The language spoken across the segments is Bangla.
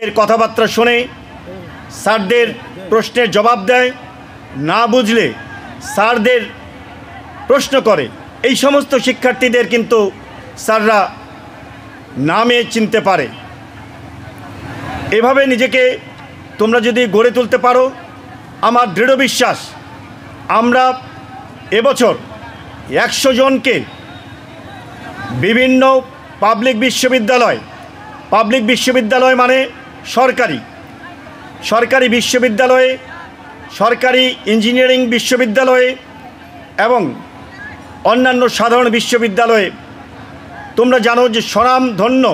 এর কথাবার্তা শুনে স্যারদের প্রশ্নের জবাব দেয়, না বুঝলে স্যারদের প্রশ্ন করে। এই সমস্ত শিক্ষার্থীদের কিন্তু স্যাররা নামে চিনতে পারে। এভাবে নিজেকে তোমরা যদি গড়ে তুলতে পারো, আমার দৃঢ় বিশ্বাস আমরা এবছর 100 জনকে বিভিন্ন পাবলিক বিশ্ববিদ্যালয় মানে সরকারি বিশ্ববিদ্যালয়ে, সরকারি ইঞ্জিনিয়ারিং বিশ্ববিদ্যালয়ে এবং অন্যান্য সাধারণ বিশ্ববিদ্যালয়ে তোমরা জানো যে স্বনামধন্য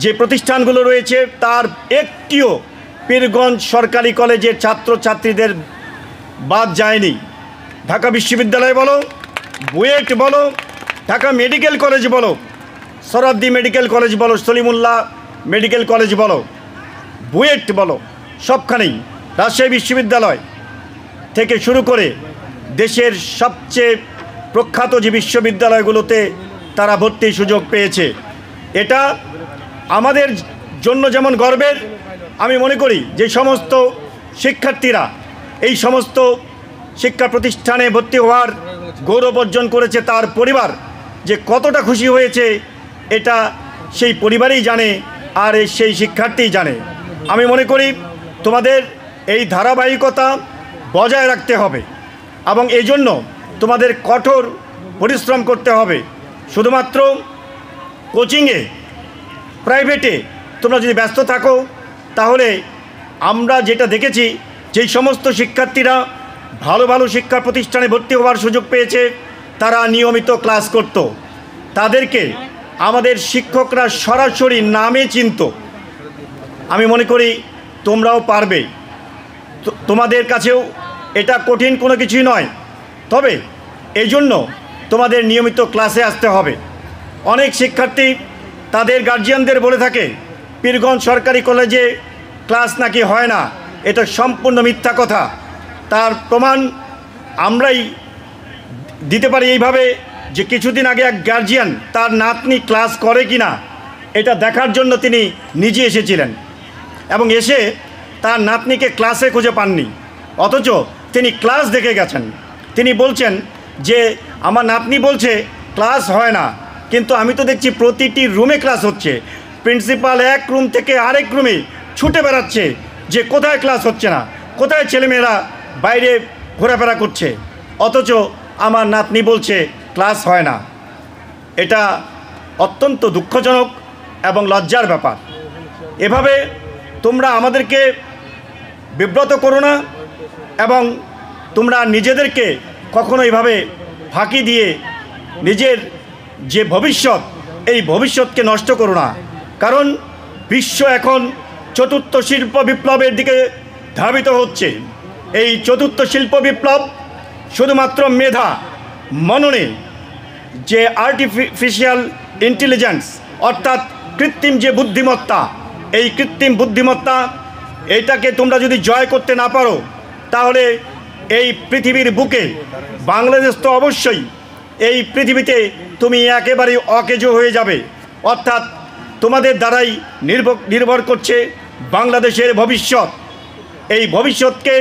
যে প্রতিষ্ঠানগুলো রয়েছে তার একটিও পীরগঞ্জ সরকারি কলেজের ছাত্রছাত্রীদের বাদ যায়নি। ঢাকা বিশ্ববিদ্যালয় বলো, বুয়েট বলো, ঢাকা মেডিকেল কলেজ বলো, সরাদ্দি মেডিকেল কলেজ বলো, সলিমুল্লাহ মেডিকেল কলেজ বলো, বুয়েট বলো, সবখানেই, রাজশাহী বিশ্ববিদ্যালয় থেকে শুরু করে দেশের সবচেয়ে প্রখ্যাত যে বিশ্ববিদ্যালয়গুলোতে তারা ভর্তির সুযোগ পেয়েছে। এটা আমাদের জন্য যেমন গর্বের, আমি মনে করি যে সমস্ত শিক্ষার্থীরা এই সমস্ত শিক্ষা প্রতিষ্ঠানে ভর্তি হওয়ার গৌরব অর্জন করেছে, তার পরিবার যে কতটা খুশি হয়েছে এটা সেই পরিবারই জানে আর সেই শিক্ষার্থীই জানে। আমি মনে করি তোমাদের এই ধারাবাহিকতা বজায় রাখতে হবে এবং এই জন্য তোমাদের কঠোর পরিশ্রম করতে হবে। শুধুমাত্র কোচিংয়ে, প্রাইভেটে তোমরা যদি ব্যস্ত থাকো, তাহলে আমরা যেটা দেখেছি যেই সমস্ত শিক্ষার্থীরা ভালো ভালো শিক্ষা প্রতিষ্ঠানে ভর্তি হওয়ার সুযোগ পেয়েছে তারা নিয়মিত ক্লাস করত, তাদেরকে আমাদের শিক্ষকরা সরাসরি নামে চিনত। আমি মনে করি তোমরাও পারবে, তোমাদের কাছেও এটা কঠিন কোনো কিছুই নয়। তবে এই জন্য তোমাদের নিয়মিত ক্লাসে আসতে হবে। অনেক শিক্ষার্থী তাদের গার্জিয়ানদের বলে থাকে পীরগঞ্জ সরকারি কলেজে ক্লাস নাকি হয় না, এটা সম্পূর্ণ মিথ্যা কথা। তার প্রমাণ আমরাই দিতে পারি এইভাবে যে কিছুদিন আগে এক গার্জিয়ান তার নাতনি ক্লাস করে কি না এটা দেখার জন্য তিনি নিজে এসেছিলেন এবং এসে তার নাতনিকে ক্লাসে খুঁজে পাননি, অথচ তিনি ক্লাস দেখে গেছেন। তিনি বলছেন যে আমার নাতনি বলছে ক্লাস হয় না, কিন্তু আমি তো দেখছি প্রতিটি রুমে ক্লাস হচ্ছে। প্রিন্সিপাল এক রুম থেকে আরেক রুমে ছুটে বেড়াচ্ছে যে কোথায় ক্লাস হচ্ছে না, কোথায় ছেলেমেয়েরা বাইরে ঘোরাফেরা করছে, অথচ আমার নাতনি বলছে ক্লাস হয় না। এটা অত্যন্ত দুঃখজনক এবং লজ্জার ব্যাপার। এভাবে তোমরা আমাদেরকে বিব্রত করো না এবং তোমরা নিজেদেরকে কখনো এইভাবে ফাঁকি দিয়ে নিজের যে ভবিষ্যৎ, এই ভবিষ্যৎকে নষ্ট করো না। কারণ বিশ্ব এখন চতুর্থ শিল্প বিপ্লবের দিকে ধাবিত হচ্ছে। এই চতুর্থ শিল্প বিপ্লব শুধুমাত্র মেধা, মননে যে আর্টিফিশিয়াল ইন্টেলিজেন্স অর্থাৎ কৃত্রিম যে বুদ্ধিমত্তা, এই কৃত্রিম বুদ্ধিমত্তা এইটাকে তোমরা যদি জয় করতে না পারো, তাহলে এই পৃথিবীর বুকে বাংলাদেশ তো অবশ্যই এই পৃথিবীতে তুমি একেবারেই অকেজো হয়ে যাবে। অর্থাৎ তোমাদের দ্বারাই নির্ভর করছে বাংলাদেশের ভবিষ্যৎ। এই ভবিষ্যৎকে